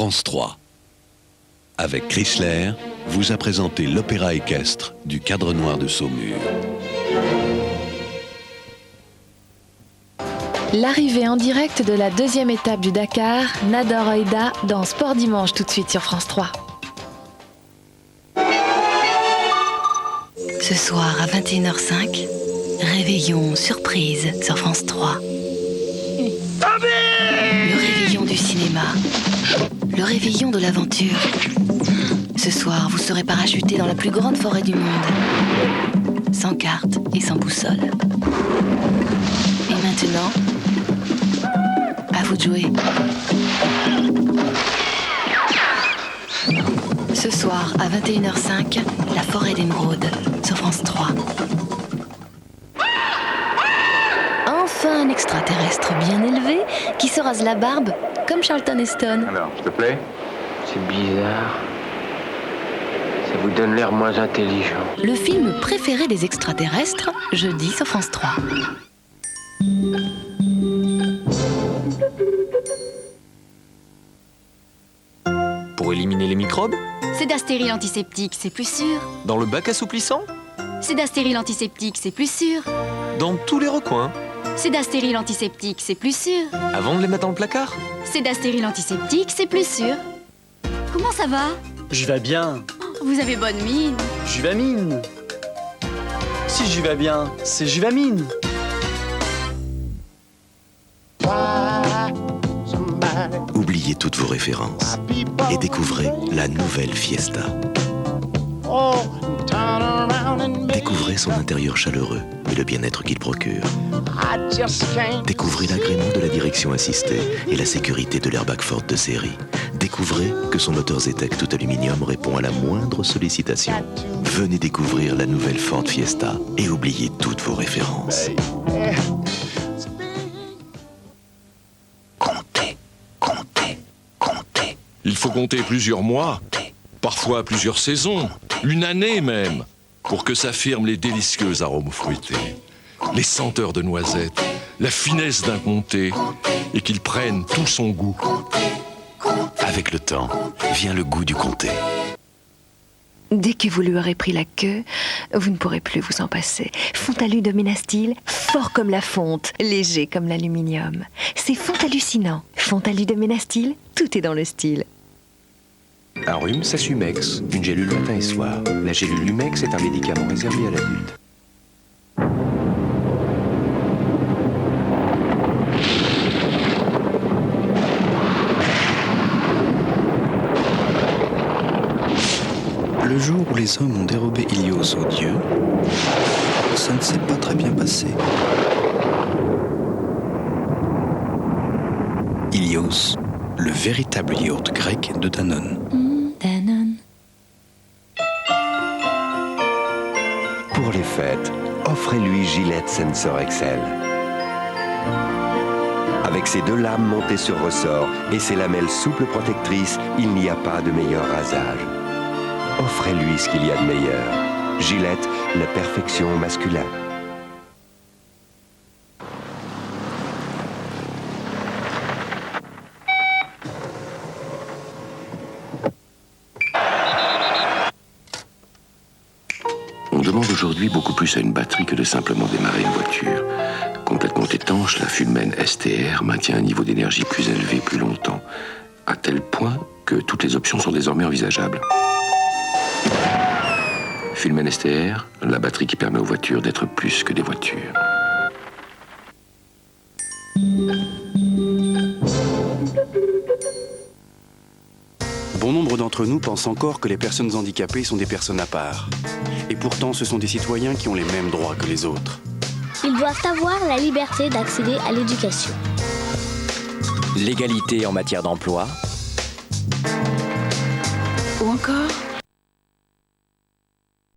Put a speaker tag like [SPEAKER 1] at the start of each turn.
[SPEAKER 1] France 3. Avec Chrysler, vous a présenté l'opéra équestre du Cadre Noir de Saumur.
[SPEAKER 2] L'arrivée en direct de la deuxième étape du Dakar, Nador Oïda dans Sport Dimanche tout de suite sur France 3.
[SPEAKER 3] Ce soir à 21h05, réveillon surprise sur France 3. Le réveillon du cinéma. Le réveillon de l'aventure. Ce soir, vous serez parachuté dans la plus grande forêt du monde. Sans carte et sans boussole. Et maintenant, à vous de jouer. Ce soir, à 21h05, la forêt d'émeraude sur France 3. Enfin un extraterrestre bien élevé qui se rase la barbe comme Charlton Heston.
[SPEAKER 4] Alors, s'il te plaît. C'est bizarre. Ça vous donne l'air moins intelligent.
[SPEAKER 3] Le film préféré des extraterrestres, jeudi sur France 3.
[SPEAKER 5] Pour éliminer les microbes?
[SPEAKER 6] C'est d'astérile antiseptique, c'est plus sûr.
[SPEAKER 5] Dans le bac assouplissant?
[SPEAKER 6] C'est d'astérile antiseptique, c'est plus sûr.
[SPEAKER 5] Dans tous les recoins?
[SPEAKER 6] C'est d'astérile antiseptique, c'est plus sûr.
[SPEAKER 5] Avant de les mettre dans le placard?
[SPEAKER 6] C'est d'astérile antiseptique, c'est plus sûr. Comment ça va?
[SPEAKER 7] Je vais bien.
[SPEAKER 6] Vous avez bonne mine.
[SPEAKER 7] Juvamine. Si je vais bien, c'est Juvamine.
[SPEAKER 1] Oubliez toutes vos références et découvrez la nouvelle Fiesta. Découvrez son intérieur chaleureux et le bien-être qu'il procure. Découvrez l'agrément de la direction assistée et la sécurité de l'airbag Ford de série. Découvrez que son moteur Zetec tout aluminium répond à la moindre sollicitation. Venez découvrir la nouvelle Ford Fiesta et oubliez toutes vos références.
[SPEAKER 8] Il faut compter plusieurs mois, parfois plusieurs saisons, une année même, pour que s'affirment les délicieux arômes fruités, les senteurs de noisettes, la finesse d'un comté, et qu'ils prennent tout son goût.
[SPEAKER 1] Avec le temps, vient le goût du comté.
[SPEAKER 2] Dès que vous lui aurez pris la queue, vous ne pourrez plus vous en passer. Fontalu de Ménastyle, fort comme la fonte, léger comme l'aluminium. C'est Fontalucinant. Fontalu de Ménastyle, tout est dans le style.
[SPEAKER 9] Un rhume, ça Sumex, une gélule matin et soir. La gélule Lumex est un médicament réservé à l'adulte.
[SPEAKER 10] Le jour où les hommes ont dérobé Ilios aux dieux, ça ne s'est pas très bien passé. Ilios, le véritable yaourt grec de Danone.
[SPEAKER 3] Danone.
[SPEAKER 11] Pour les fêtes, offrez-lui Gillette Sensor XL. Avec ses 2 lames montées sur ressort et ses lamelles souples protectrices, il n'y a pas de meilleur rasage. Offrez-lui ce qu'il y a de meilleur. Gillette, la perfection masculine.
[SPEAKER 12] On demande aujourd'hui beaucoup plus à une batterie que de simplement démarrer une voiture. Complètement étanche, la Fulmen STR maintient un niveau d'énergie plus élevé plus longtemps, à tel point que toutes les options sont désormais envisageables. Fulmen STR, la batterie qui permet aux voitures d'être plus que des voitures.
[SPEAKER 10] Bon nombre d'entre nous pensent encore que les personnes handicapées sont des personnes à part. Et pourtant, ce sont des citoyens qui ont les mêmes droits que les autres.
[SPEAKER 13] Ils doivent avoir la liberté d'accéder à l'éducation.
[SPEAKER 5] L'égalité en matière d'emploi.
[SPEAKER 3] Ou encore